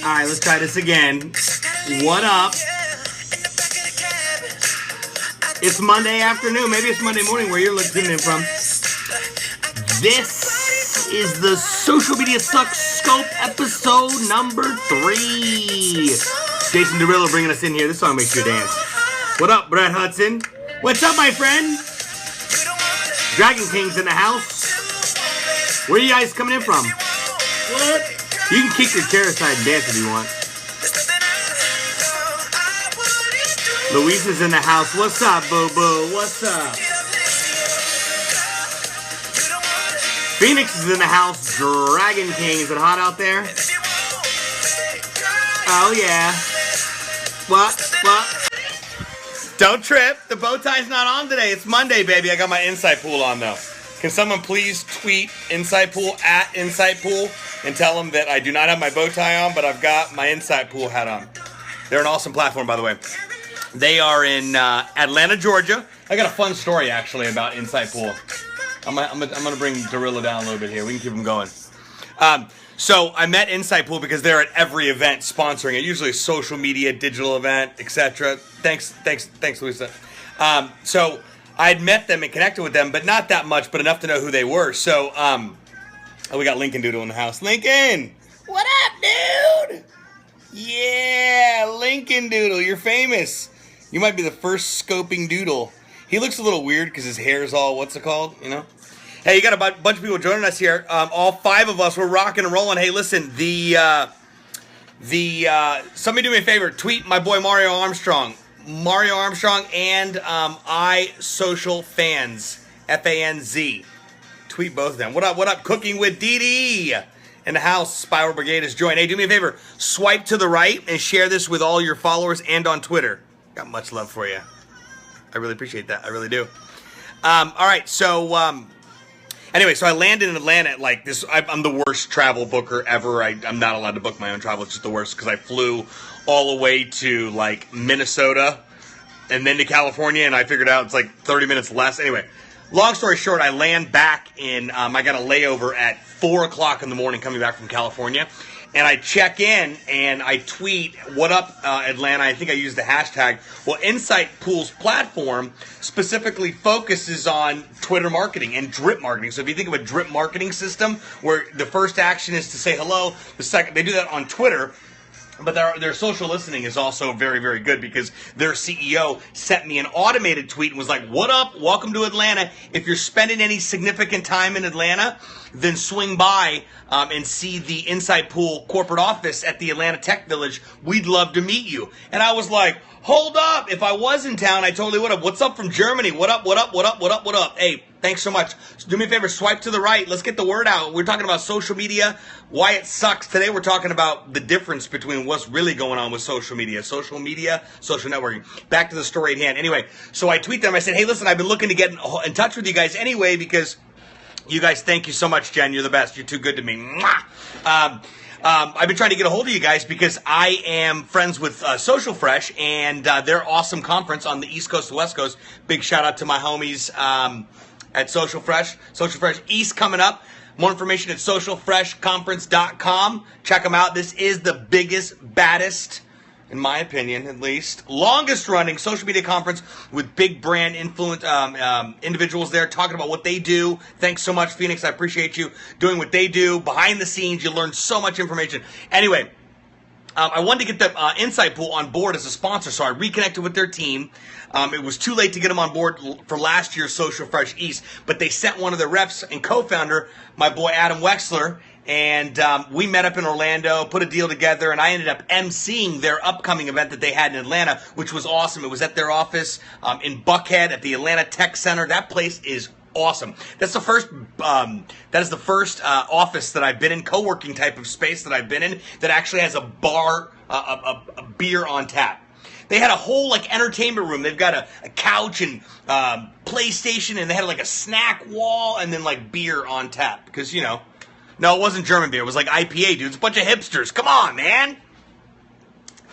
Alright, let's try this again. What up? It's Monday afternoon. Maybe it's Monday morning where you're listening from. This is the Social Media Sucks Scope episode number 3. Jason Derulo bringing us in here. This song makes you dance. What up, Brett Hudson? What's up, my friend? Dragon King's in the house. Where are you guys coming in from? What? You can kick your chair aside and dance if you want. Luis is in the house. What's up, boo-boo? What's up? Phoenix is in the house. Dragon King. Is it hot out there? Oh, yeah. What? Don't trip. The bow tie's not on today. It's Monday, baby. I got my Insight Pool on, though. Can someone please tweet Insight Pool at Insight Pool and tell them that I do not have my bow tie on, but I've got my Insight Pool hat on. They're an awesome platform, by the way. They are in Atlanta, Georgia. I got a fun story, actually, about Insight Pool. I'm gonna bring Derulo down a little bit here. We can keep him going. So I met Insight Pool because they're at every event sponsoring it. Usually a social media, digital event, etc. Thanks, Lisa. So I had met them and connected with them, but not that much, but enough to know who they were. So we got Lincoln Doodle in the house. Lincoln, what up, dude? Yeah, Lincoln Doodle, you're famous. You might be the first scoping doodle. He looks a little weird because his hair is all, what's it called, you know? Hey, you got a bunch of people joining us here. All 5 of us, we're rocking and rolling. Hey, listen, somebody do me a favor. Tweet my boy Mario Armstrong and I Social Fans, FANZ. Tweet both of them. What up, Cooking with Dee in the house. Spiral Brigade is joined. Hey, do me a favor. Swipe to the right and share this with all your followers and on Twitter. Got much love for you. I really appreciate that. I really do. All right, so anyway, so I landed in Atlanta at like this. I'm the worst travel booker ever. I'm not allowed to book my own travel. It's just the worst because I flew all the way to like Minnesota and then to California, and I figured out it's like 30 minutes less. Anyway, long story short, I land back in. I got a layover at 4 o'clock in the morning coming back from California. And I check in and I tweet, what up, Atlanta? I think I used the hashtag. Well, Insight Pool's platform specifically focuses on Twitter marketing and drip marketing. So if you think of a drip marketing system where the first action is to say hello, the second, they do that on Twitter. But their social listening is also very, very good because their CEO sent me an automated tweet and was like, what up? Welcome to Atlanta. If you're spending any significant time in Atlanta, then swing by and see the Insight Pool corporate office at the Atlanta Tech Village. We'd love to meet you. And I was like, hold up. If I was in town, I totally would have. What's up from Germany? What up? Hey, thanks so much. So do me a favor, swipe to the right. Let's get the word out. We're talking about social media, why it sucks. Today we're talking about the difference between what's really going on with social media, social networking. Back to the story at hand. Anyway, so I tweet them. I said, hey, listen, I've been looking to get in touch with you guys anyway because you guys, thank you so much, Jen. You're the best. You're too good to me. Mwah! I've been trying to get a hold of you guys because I am friends with Social Fresh and their awesome conference on the East Coast to West Coast. Big shout out to my homies at Social Fresh. Social Fresh East coming up. More information at socialfreshconference.com. Check them out. This is the biggest, baddest, in my opinion at least, longest running social media conference with big brand influence individuals there talking about what they do. Thanks so much, Phoenix. I appreciate you doing what they do. Behind the scenes, you learn so much information. Anyway, I wanted to get the Insight Pool on board as a sponsor, so I reconnected with their team. It was too late to get them on board for last year's Social Fresh East, but they sent one of their reps and co-founder, my boy Adam Wexler, and we met up in Orlando, put a deal together, and I ended up emceeing their upcoming event that they had in Atlanta, which was awesome. It was at their office in Buckhead at the Atlanta Tech Center. That place is awesome. That's the first. That is the first office that I've been in, co-working type of space that I've been in that actually has a bar, a beer on tap. They had a whole like entertainment room. They've got a couch and PlayStation, and they had like a snack wall and then like beer on tap because you know. No, it wasn't German beer. It was like IPA, dude. It's a bunch of hipsters. Come on, man.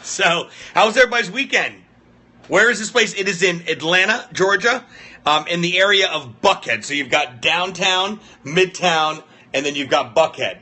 So, how was everybody's weekend? Where is this place? It is in Atlanta, Georgia, in the area of Buckhead. So you've got downtown, midtown, and then you've got Buckhead.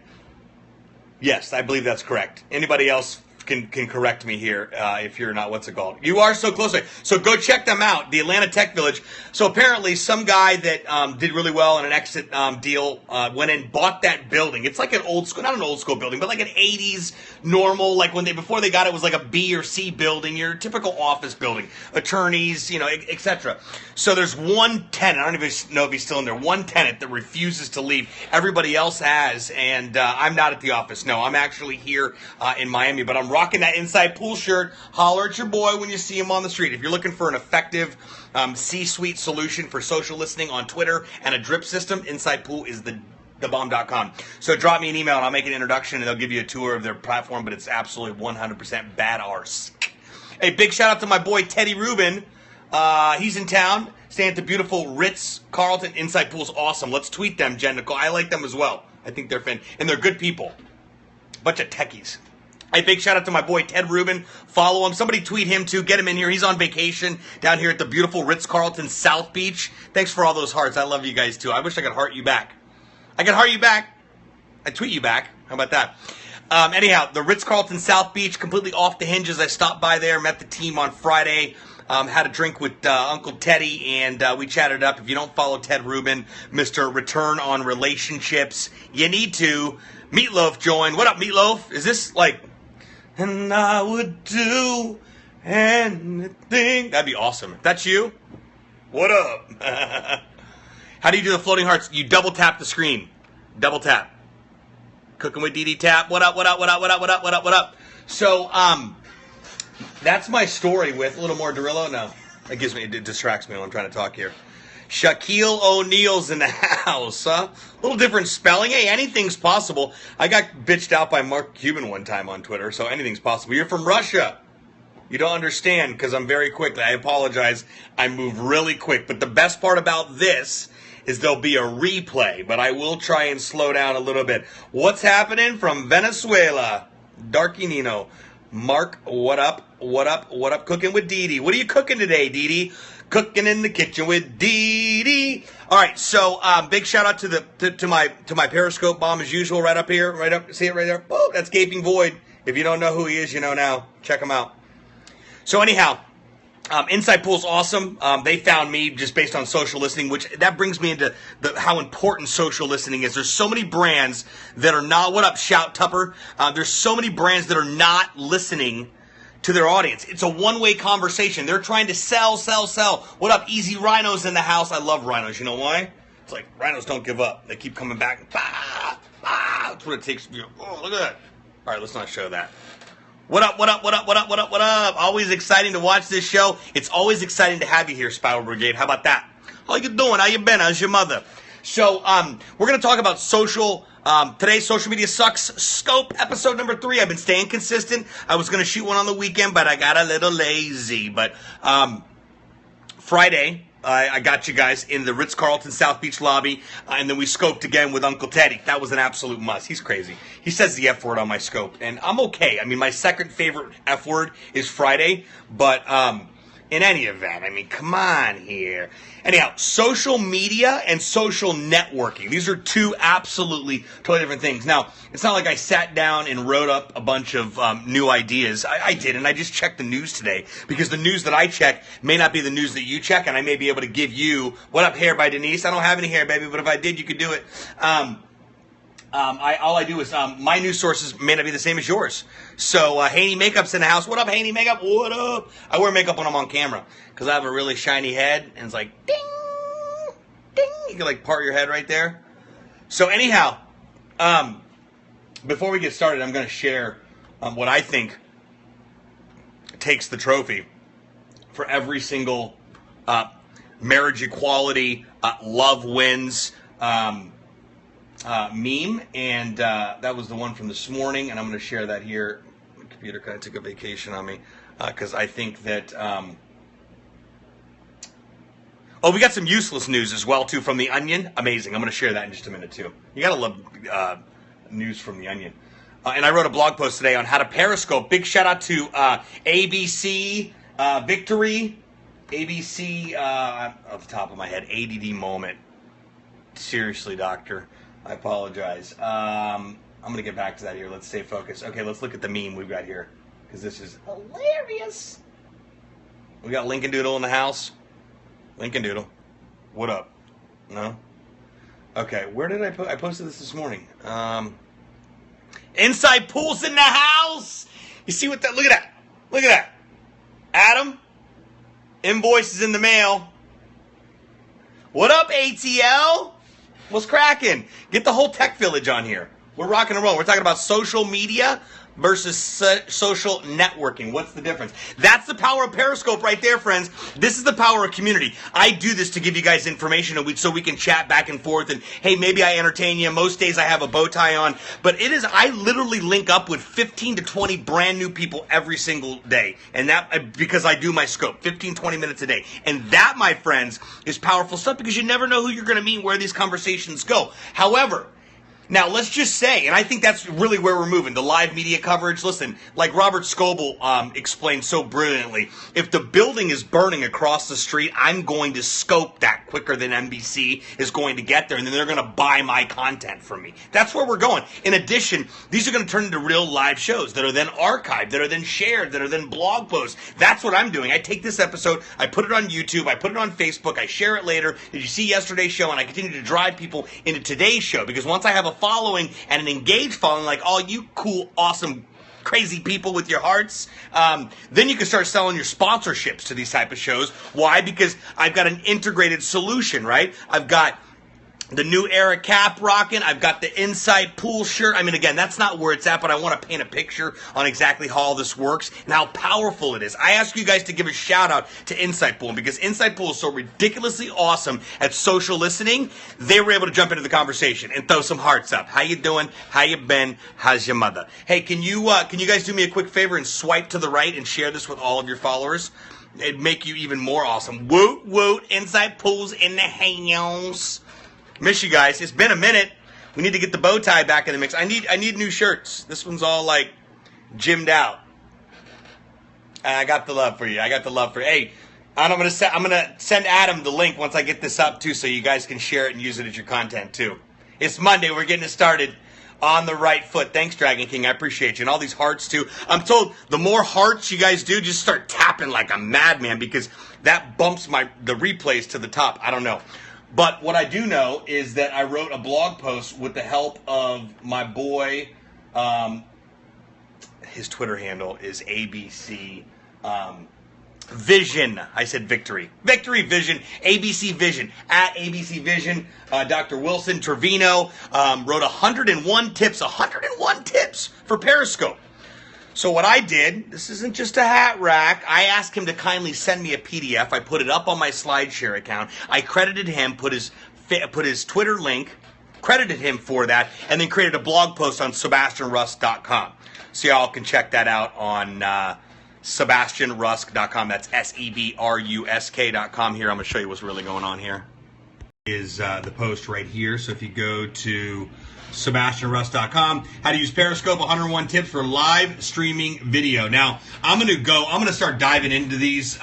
Yes, I believe that's correct. Anybody else can correct me here if you're not. What's it called? You are so close. So go check them out, the Atlanta Tech Village. So apparently some guy that did really well in an exit deal went and bought that building. It's like an old school, not an old school building, but like an 80s normal, like before they got it was like a B or C building, your typical office building, attorneys, etc. So there's one tenant, I don't even know if he's still in there, one tenant that refuses to leave. Everybody else has, and I'm not at the office. No, I'm actually here in Miami, but I'm rocking that Inside Pool shirt. Holler at your boy when you see him on the street. If you're looking for an effective C-suite solution for social listening on Twitter and a drip system, Inside Pool is thebomb.com. So drop me an email and I'll make an introduction and they'll give you a tour of their platform, but it's absolutely 100% bad arse. Hey, big shout out to my boy Teddy Rubin. He's in town, staying at the beautiful Ritz-Carlton. Inside Pool's awesome. Let's tweet them, Jen Nicole. I like them as well. I think they're fan, and they're good people. Bunch of techies. A big shout out to my boy Ted Rubin. Follow him. Somebody tweet him too. Get him in here. He's on vacation down here at the beautiful Ritz-Carlton South Beach. Thanks for all those hearts. I love you guys too. I wish I could heart you back. I can heart you back. I tweet you back. How about that? Anyhow, the Ritz-Carlton South Beach, completely off the hinges. I stopped by there, met the team on Friday, had a drink with Uncle Teddy, and we chatted up. If you don't follow Ted Rubin, Mr. Return on Relationships, you need to. Meatloaf joined. What up, Meatloaf? Is this like... And I would do anything. That'd be awesome. If that's you, what up? How do you do the floating hearts? You double tap the screen. Double tap. Cooking with DD tap. What up, what up, what up, what up, what up, what up, what up? So, that's my story with a little more Dorillo. No, it distracts me when I'm trying to talk here. Shaquille O'Neal's in the house, huh? A little different spelling. Hey, anything's possible. I got bitched out by Mark Cuban one time on Twitter, so anything's possible. You're from Russia. You don't understand because I'm very quick. I apologize. I move really quick. But the best part about this is there'll be a replay, but I will try and slow down a little bit. What's happening from Venezuela? Darky Nino. Mark, what up? What up? What up? Cooking with Dee. What are you cooking today, Dee? Cooking in the kitchen with Dee. All right, so big shout out to my Periscope bomb as usual, right up here, right up. See it right there? Oh, that's Gaping Void. If you don't know who he is, you know now. Check him out. So anyhow, Inside Pool's awesome. They found me just based on social listening, which that brings me into how important social listening is. There's so many brands that are not. What up, Shout Tupper? There's so many brands that are not listening to their audience. It's a one-way conversation. They're trying to sell. What up, Easy Rhinos in the house? I love rhinos. You know why? It's like rhinos don't give up. They keep coming back. Bah, bah. That's what it takes. Oh, look at that. All right, let's not show that. What up, what up, what up, what up, what up, what up? Always exciting to watch this show. It's always exciting to have you here, Spiral Brigade. How about that? How you doing? How you been? How's your mother? So, we're going to talk about social. Today's Social Media Sucks Scope, episode number 3. I've been staying consistent. I was going to shoot one on the weekend, but I got a little lazy. But Friday, I got you guys in the Ritz-Carlton South Beach lobby, and then we scoped again with Uncle Teddy. That was an absolute must. He's crazy. He says the F word on my scope, and I'm okay. I mean, my second favorite F word is Friday, but in any event, I mean, come on here. Anyhow, social media and social networking. These are two absolutely totally different things. Now, it's not like I sat down and wrote up a bunch of new ideas. I did, and I just checked the news today because the news that I check may not be the news that you check, and I may be able to give you, what up, hair by Denise? I don't have any hair, baby, but if I did, you could do it. All I do is, my news sources may not be the same as yours. So, Haney Makeup's in the house. What up, Haney Makeup? What up? I wear makeup when I'm on camera because I have a really shiny head, and it's like, ding, ding. You can, like, part your head right there. So, anyhow, before we get started, I'm going to share what I think takes the trophy for every single marriage equality, love wins, meme, and that was the one from this morning, and I'm going to share that here. My computer kind of took a vacation on me because I think that we got some useless news as well too from The Onion. Amazing. I'm going to share that in just a minute too. You got to love news from The Onion. And I wrote a blog post today on how to Periscope. Big shout out to ABC Victory. ABC off the top of my head, ADD moment. Seriously, doctor. I apologize. I'm going to get back to that here. Let's stay focused. Okay, let's look at the meme we've got here, because this is hilarious. We got Lincoln Doodle in the house. Lincoln Doodle. What up? No? Okay, where did I put? I posted this morning. Inside Pools in the house. You see what that? Look at that. Look at that. Adam. Invoice is in the mail. What up, ATL? What's cracking? Get the whole tech village on here. We're rocking and rolling. We're talking about social media versus social networking. What's the difference? That's the power of Periscope right there, friends. This is the power of community. I do this to give you guys information so we can chat back and forth, and hey, maybe I entertain you. Most days I have a bow tie on, but I literally link up with 15 to 20 brand new people every single day, and that because I do my scope, 15, 20 minutes a day. And that, my friends, is powerful stuff, because you never know who you're going to meet and where these conversations go. However, now, let's just say, and I think that's really where we're moving, the live media coverage. Listen, like Robert Scoble explained so brilliantly, if the building is burning across the street, I'm going to scope that quicker than NBC is going to get there, and then they're going to buy my content from me. That's where we're going. In addition, these are going to turn into real live shows that are then archived, that are then shared, that are then blog posts. That's what I'm doing. I take this episode, I put it on YouTube, I put it on Facebook, I share it later. Did you see yesterday's show? And I continue to drive people into today's show, because once I have a following and an engaged following, like all you cool, awesome, crazy people with your hearts, then you can start selling your sponsorships to these type of shows. Why? Because I've got an integrated solution, right? I've got the new era cap rocking. I've got the Inside Pool shirt. I mean, again, that's not where it's at, but I want to paint a picture on exactly how all this works and how powerful it is. I ask you guys to give a shout out to Inside Pool, because Inside Pool is so ridiculously awesome at social listening. They were able to jump into the conversation and throw some hearts up. How you doing? How you been? How's your mother? Hey, can you guys do me a quick favor and swipe to the right and share this with all of your followers? It'd make you even more awesome. Woot woot! Inside Pool's in the house. Miss you guys. It's been a minute. We need to get the bow tie back in the mix. I need new shirts. This one's all like gymmed out. I got the love for you. Hey, I'm gonna send Adam the link once I get this up too, so you guys can share it and use it as your content too. It's Monday. We're getting it started on the right foot. Thanks, Dragon King. I appreciate you. And all these hearts too. I'm told the more hearts you guys do, just start tapping like a madman, because that bumps the replays to the top. I don't know. But what I do know is that I wrote a blog post with the help of my boy. His Twitter handle is ABC Vision. I said Victory Vision. ABC Vision. At ABC Vision. Dr. Wilson Trevino wrote 101 tips. 101 tips for Periscope. So what I did, this isn't just a hat rack, I asked him to kindly send me a PDF. I put it up on my SlideShare account. I credited him, put his Twitter link, credited him for that, and then created a blog post on SebastianRusk.com. So y'all can check that out on SebastianRusk.com. That's SeBrusk.com. Here, I'm going to show you what's really going on here. Is the post right here. So if you go to SebastianRusk.com, how to use Periscope, 101 tips for live streaming video. Now, I'm going to start diving into these.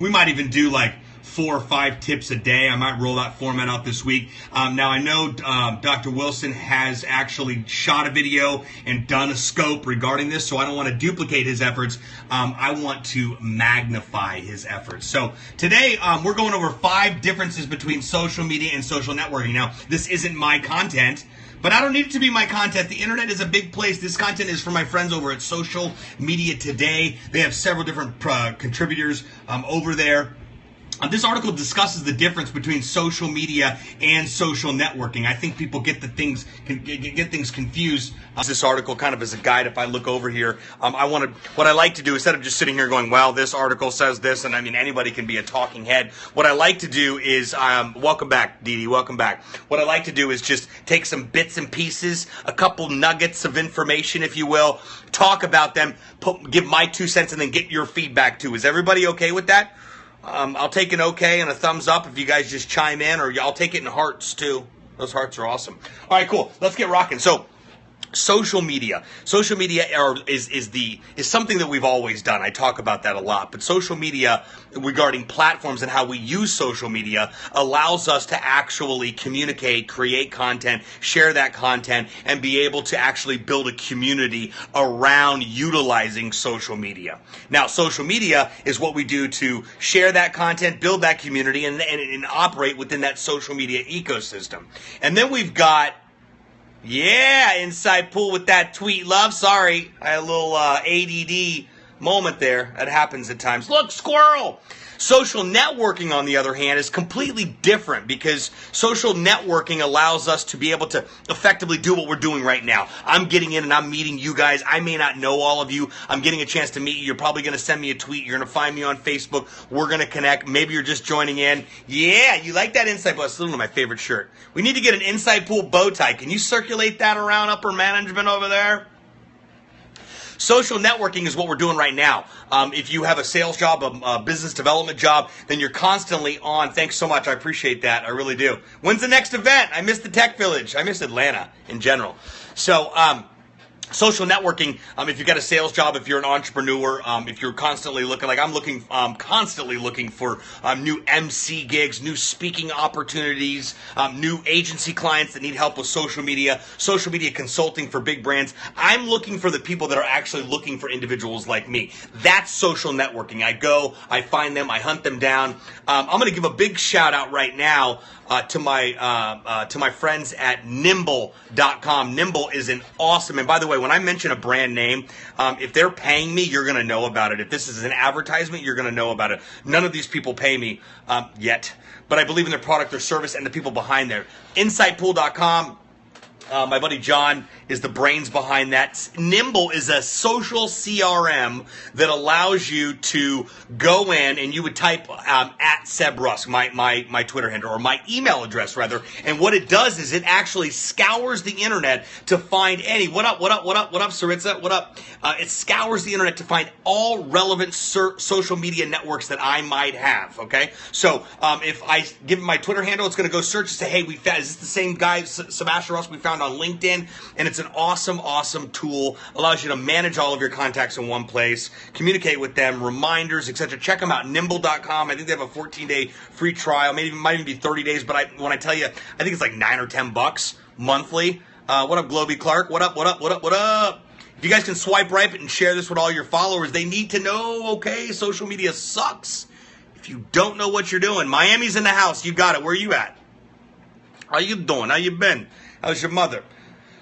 We might even do like 4 or 5 tips a day. I might roll that format out this week. Now, I know Dr. Wilson has actually shot a video and done a scope regarding this, so I don't want to duplicate his efforts. I want to magnify his efforts. So today, we're going over 5 differences between social media and social networking. Now, this isn't my content, but I don't need it to be my content. The internet is a big place. This content is for my friends over at Social Media Today. They have several different contributors over there. This article discusses the difference between social media and social networking. I think people get things confused. This article kind of as a guide. If I look over here, what I like to do, instead of just sitting here going, well, this article says this, and I mean anybody can be a talking head. What I like to do is, welcome back, Dee Dee, welcome back. What I like to do is just take some bits and pieces, a couple nuggets of information, if you will, talk about them, give my 2 cents, and then get your feedback too. Is everybody okay with that? I'll take an okay and a thumbs up if you guys just chime in, or I'll take it in hearts too. Those hearts are awesome. All right, cool. Let's get rocking. So Social media. Social media is something that we've always done. I talk about that a lot. But social media, regarding platforms and how we use social media, allows us to actually communicate, create content, share that content, and be able to actually build a community around utilizing social media. Now, social media is what we do to share that content, build that community, and operate within that social media ecosystem. And then we've got Inside Pool with that tweet love. Sorry, I had a little ADD moment there. That happens at times. Look, squirrel! Social networking, on the other hand, is completely different because social networking allows us to be able to effectively do what we're doing right now. I'm getting in and I'm meeting you guys. I may not know all of you. I'm getting a chance to meet you. You're probably going to send me a tweet. You're going to find me on Facebook. We're going to connect. Maybe you're just joining in. Yeah, you like that Inside Pool? It's literally my favorite shirt. We need to get an Inside Pool bow tie. Can you circulate that around upper management over there? Social networking is what we're doing right now. If you have a sales job, a business development job, then you're constantly on. Thanks so much. I appreciate that. I really do. When's the next event? I miss the Tech Village. I miss Atlanta in general. So, social networking, if you've got a sales job, if you're an entrepreneur, if you're constantly looking, like I'm looking, constantly looking for new MC gigs, new speaking opportunities, new agency clients that need help with social media consulting for big brands. I'm looking for the people that are actually looking for individuals like me. That's social networking. I go, I find them, I hunt them down. I'm going to give a big shout out right now to my friends at Nimble.com. Nimble is an awesome, and by the way, when I mention a brand name, if they're paying me, you're going to know about it. If this is an advertisement, you're going to know about it. None of these people pay me yet, but I believe in their product, their service, and the people behind there. InsightPool.com. My buddy John is the brains behind that. Nimble is a social CRM that allows you to go in and you would type at Seb Rusk, my Twitter handle, or my email address rather. And what it does is it actually scours the internet to find any. What up, Saritza? What up? It scours the internet to find all relevant social media networks that I might have. Okay, so if I give my Twitter handle, it's going to go search and say, hey, is this the same guy, Sebastian Rusk, we found on LinkedIn? And it's an awesome tool. Allows you to manage all of your contacts in one place, communicate with them, reminders, etc. Check them out, nimble.com. I think they have a 14-day free trial. Maybe it might even be 30 days, but when I tell you, I think it's like $9 or $10 monthly. What up, Globey Clark? What up? If you guys can swipe right and share this with all your followers, they need to know, okay, social media sucks. If you don't know what you're doing, Miami's in the house. You got it. Where you at? How you doing? How you been? How's your mother?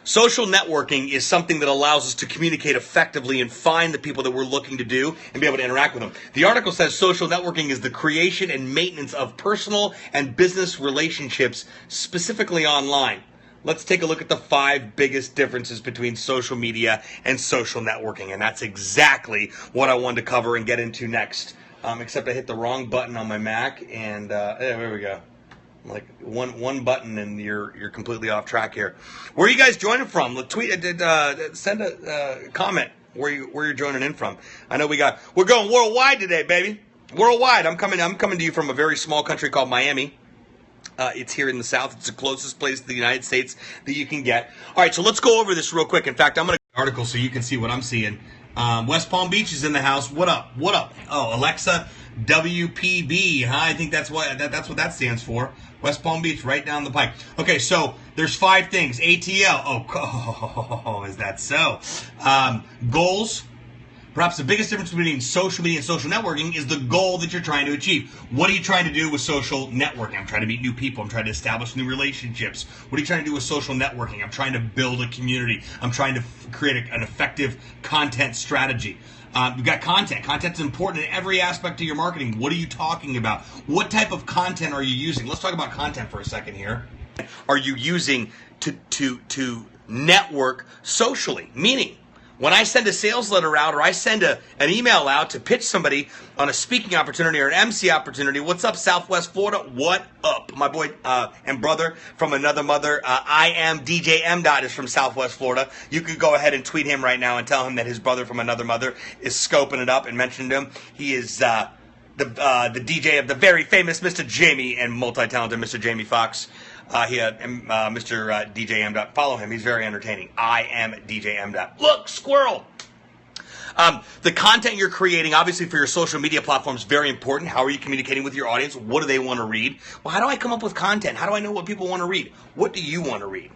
Social networking is something that allows us to communicate effectively and find the people that we're looking to do and be able to interact with them. The article says social networking is the creation and maintenance of personal and business relationships, specifically online. Let's take a look at the 5 biggest differences between social media and social networking. And that's exactly what I wanted to cover and get into next. Except I hit the wrong button on my Mac, and there we go. Like one button and you're completely off track here. Where are you guys joining from? Send a comment where you're joining in from. I know we're going worldwide today, baby. Worldwide. I'm coming to you from a very small country called Miami. It's here in the South. It's the closest place to the United States that you can get. All right, so let's go over this real quick. In fact, I'm going to article so you can see what I'm seeing. West Palm Beach is in the house. What up? Oh, Alexa WPB. Huh? I think that's what that stands for. West Palm Beach, right down the pike. Okay, so there's 5 things. ATL. Oh, is that so? Goals. Perhaps the biggest difference between social media and social networking is the goal that you're trying to achieve. What are you trying to do with social networking? I'm trying to meet new people. I'm trying to establish new relationships. What are you trying to do with social networking? I'm trying to build a community. I'm trying to create an effective content strategy. You've got content. Content's important in every aspect of your marketing. What are you talking about? What type of content are you using? Let's talk about content for a second here. Are you using to network socially? Meaning, when I send a sales letter out or I send an email out to pitch somebody on a speaking opportunity or an MC opportunity, what's up, Southwest Florida? What up? My boy and brother from another mother, I am DJ M. is from Southwest Florida. You could go ahead and tweet him right now and tell him that his brother from another mother is scoping it up and mentioned him. He is the DJ of the very famous Mr. Jamie and multi-talented Mr. Jamie Foxx. He had Mr. DJ M. Follow him. He's very entertaining. I am DJ M. Look, squirrel. The content you're creating, obviously, for your social media platform is very important. How are you communicating with your audience? What do they want to read? Well, how do I come up with content? How do I know what people want to read? What do you want to read?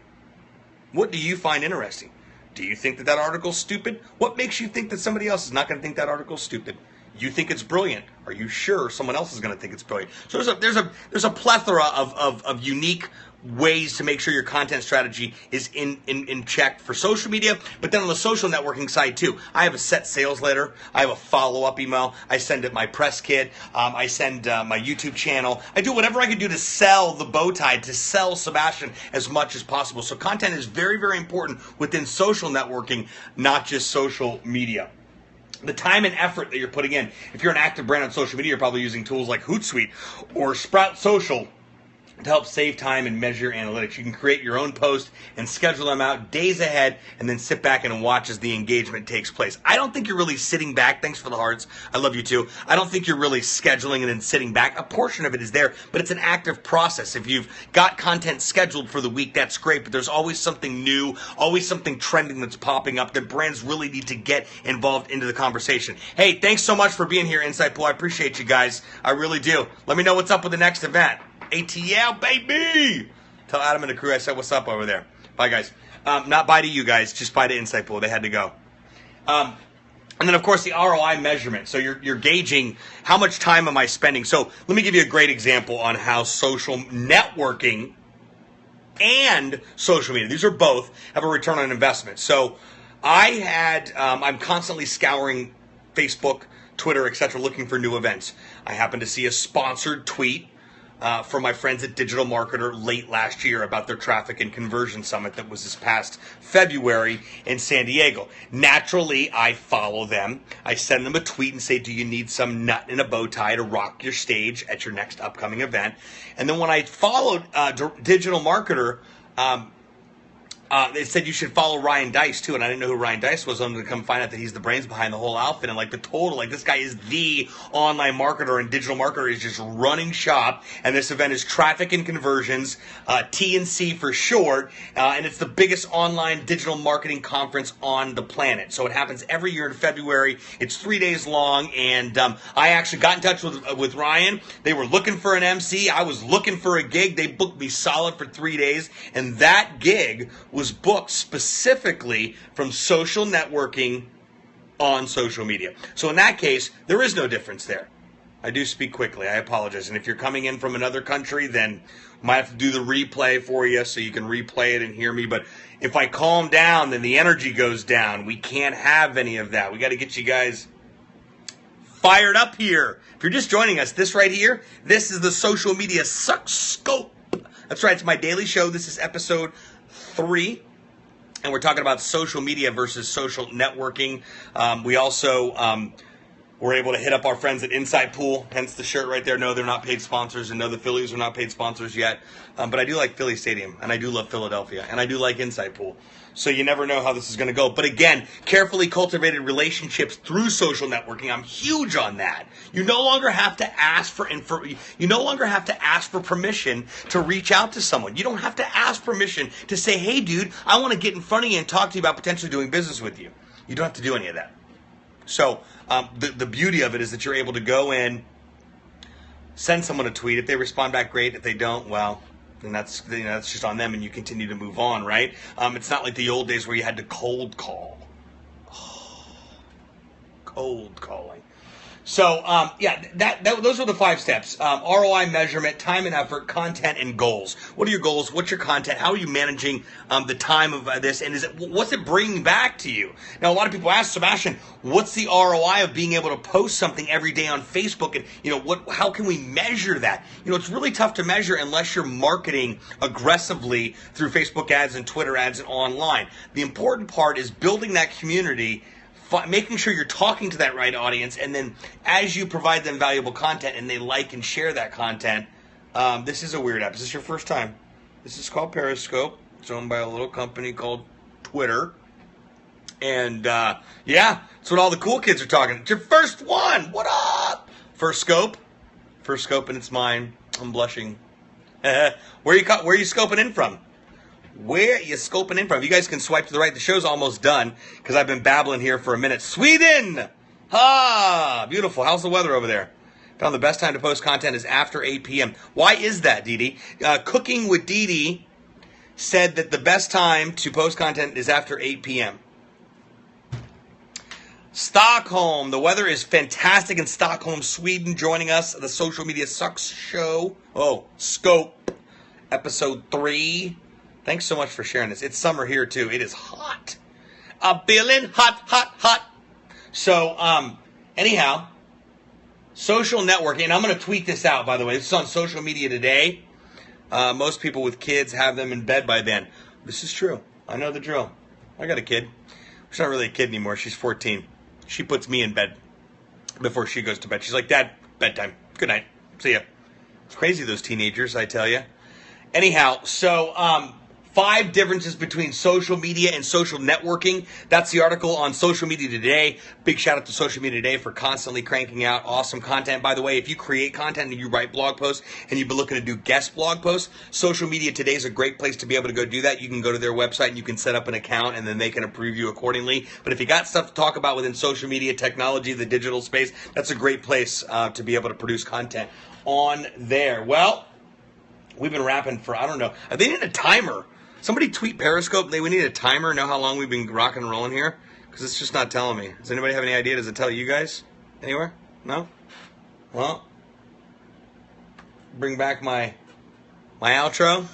What do you find interesting? Do you think that article's stupid? What makes you think that somebody else is not going to think that article's stupid? You think it's brilliant. Are you sure someone else is going to think it's brilliant? So there's a plethora of unique ways to make sure your content strategy is in check for social media, but then on the social networking side too. I have a set sales letter. I have a follow-up email. I send it my press kit. I send my YouTube channel. I do whatever I can do to sell the bow tie, to sell Sebastian as much as possible. So content is very, very important within social networking, not just social media. The time and effort that you're putting in. If you're an active brand on social media, you're probably using tools like Hootsuite or Sprout Social to help save time and measure analytics. You can create your own post and schedule them out days ahead and then sit back and watch as the engagement takes place. I don't think you're really sitting back. Thanks for the hearts. I love you too. I don't think you're really scheduling and then sitting back. A portion of it is there, but it's an active process. If you've got content scheduled for the week, that's great, but there's always something new, always something trending that's popping up that brands really need to get involved into the conversation. Hey, thanks so much for being here, Insight Pool. I appreciate you guys. I really do. Let me know what's up with the next event. ATL, baby! Tell Adam and the crew I said what's up over there. Bye, guys. Not bye to you guys, just bye to Insight Pool. They had to go. And then, of course, the ROI measurement. So you're gauging how much time am I spending. So let me give you a great example on how social networking and social media, these are both, have a return on investment. So I'm constantly scouring Facebook, Twitter, etc., looking for new events. I happened to see a sponsored tweet from my friends at Digital Marketer late last year about their traffic and conversion summit that was this past February in San Diego. Naturally, I follow them. I send them a tweet and say, do you need some nut in a bow tie to rock your stage at your next upcoming event? And then when I followed Digital Marketer, they said you should follow Ryan Dice too, and I didn't know who Ryan Dice was. I'm going to come find out that he's the brains behind the whole outfit, and this guy is the online marketer, and Digital Marketer is just running shop, and this event is Traffic and Conversions, T&C for short, and it's the biggest online digital marketing conference on the planet. So it happens every year in February. It's 3 days long, and I actually got in touch with Ryan. They were looking for an MC. I was looking for a gig. They booked me solid for 3 days, and that gig was booked specifically from social networking on social media. So in that case, there is no difference there. I do speak quickly. I apologize. And if you're coming in from another country, then I might have to do the replay for you so you can replay it and hear me. But if I calm down, then the energy goes down. We can't have any of that. We got to get you guys fired up here. If you're just joining us, this right here, this is the Social Media Scope. That's right. It's my daily show. This is episode 3, and we're talking about social media versus social networking. We also were able to hit up our friends at Insight Pool, hence the shirt right there. No, they're not paid sponsors, and no, the Phillies are not paid sponsors yet. But I do like Philly Stadium, and I do love Philadelphia, and I do like Insight Pool. So you never know how this is going to go. But again, carefully cultivated relationships through social networking. I'm huge on that. You no longer have to ask for permission to reach out to someone. You don't have to ask permission to say, "Hey, dude, I want to get in front of you and talk to you about potentially doing business with you." You don't have to do any of that. So the beauty of it is that you're able to go in, send someone a tweet. If they respond back, great. If they don't, well, then that's just on them, and you continue to move on, right? It's not like the old days where you had to cold call. Cold calling. So, those are the 5 steps. ROI measurement, time and effort, content, and goals. What are your goals? What's your content? How are you managing the time of this? And what's it bringing back to you? Now, a lot of people ask, Sebastian, what's the ROI of being able to post something every day on Facebook? And, how can we measure that? It's really tough to measure unless you're marketing aggressively through Facebook ads and Twitter ads and online. The important part is building that community, making sure you're talking to that right audience, and then as you provide them valuable content and they like and share that content, this is a weird app. Is this your first time? This is called Periscope. It's owned by a little company called Twitter. And it's what all the cool kids are talking. It's your first one. What up? First scope, and it's mine. I'm blushing. Where you scoping in from? Where you scoping in from? You guys can swipe to the right. The show's almost done because I've been babbling here for a minute. Sweden! Ah, beautiful. How's the weather over there? Found the best time to post content is after 8 p.m. Why is that, Dee Dee? Cooking with Dee Dee said that the best time to post content is after 8 p.m. Stockholm. The weather is fantastic in Stockholm, Sweden. Joining us, the Social Media Sucks show. Oh, Scope, episode 3. Thanks so much for sharing this. It's summer here, too. It is hot. I'm feeling hot, hot, hot. So, anyhow, social networking. And I'm going to tweet this out, by the way. This is on social media today. Most people with kids have them in bed by then. This is true. I know the drill. I got a kid. She's not really a kid anymore. She's 14. She puts me in bed before she goes to bed. She's like, Dad, bedtime. Good night. See ya. It's crazy, those teenagers, I tell you. Anyhow, so 5 differences between social media and social networking. That's the article on Social Media Today. Big shout out to Social Media Today for constantly cranking out awesome content. By the way, if you create content and you write blog posts and you've been looking to do guest blog posts, Social Media Today is a great place to be able to go do that. You can go to their website and you can set up an account and then they can approve you accordingly. But if you got stuff to talk about within social media, technology, the digital space, that's a great place to be able to produce content on there. Well, we've been rapping for, I don't know, they need a timer. Somebody tweet Periscope. We need a timer. Know how long we've been rocking and rolling here? Because it's just not telling me. Does anybody have any idea? Does it tell you guys anywhere? No? Well, bring back my outro.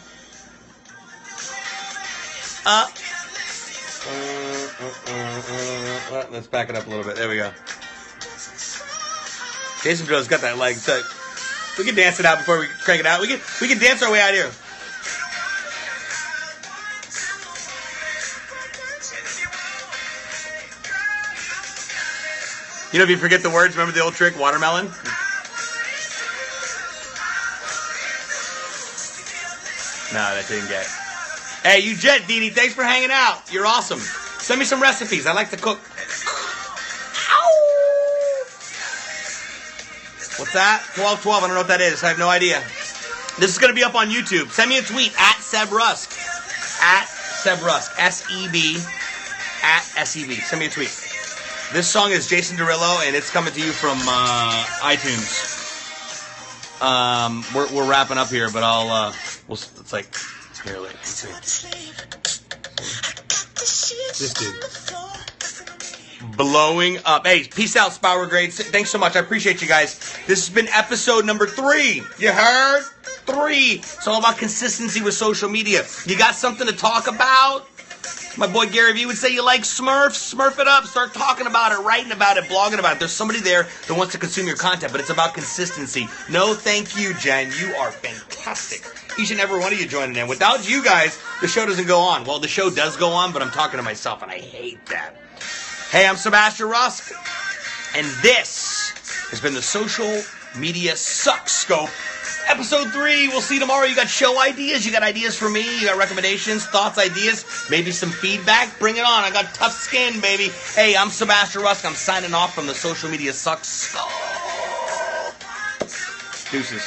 Let's back it up a little bit. There we go. Jason Drill's got that leg. So we can dance it out before we crank it out. We can dance our way out here. You know, if you forget the words, remember the old trick, watermelon? No, that didn't get it. Hey, you Jet, Dee Dee, thanks for hanging out. You're awesome. Send me some recipes. I like to cook. Ow! What's that? 1212. I don't know what that is. I have no idea. This is going to be up on YouTube. Send me a tweet at Seb Rusk. At Seb Rusk. S-E-B. At S-E-B. Send me a tweet. This song is Jason Derulo, and it's coming to you from iTunes. We're wrapping up here, but it's like, here, let's see. This dude. Blowing up. Hey, peace out, Spower Grades. Thanks so much. I appreciate you guys. This has been episode number 3. You heard? 3. It's all about consistency with social media. You got something to talk about? My boy Gary Vee would say, you like Smurfs? Smurf it up. Start talking about it, writing about it, blogging about it. There's somebody there that wants to consume your content, but it's about consistency. No, thank you, Jen. You are fantastic. Each and every one of you joining in. Without you guys, the show doesn't go on. Well, the show does go on, but I'm talking to myself, and I hate that. Hey, I'm Sebastian Rusk, and this has been the Social Media Sucks Scope. Episode 3, we'll see you tomorrow. You got show ideas, you got ideas for me, you got recommendations, thoughts, ideas, maybe some feedback. Bring it on. I got tough skin, baby. Hey, I'm Sebastian Rusk. I'm signing off from the Social Media Sucks. Deuces.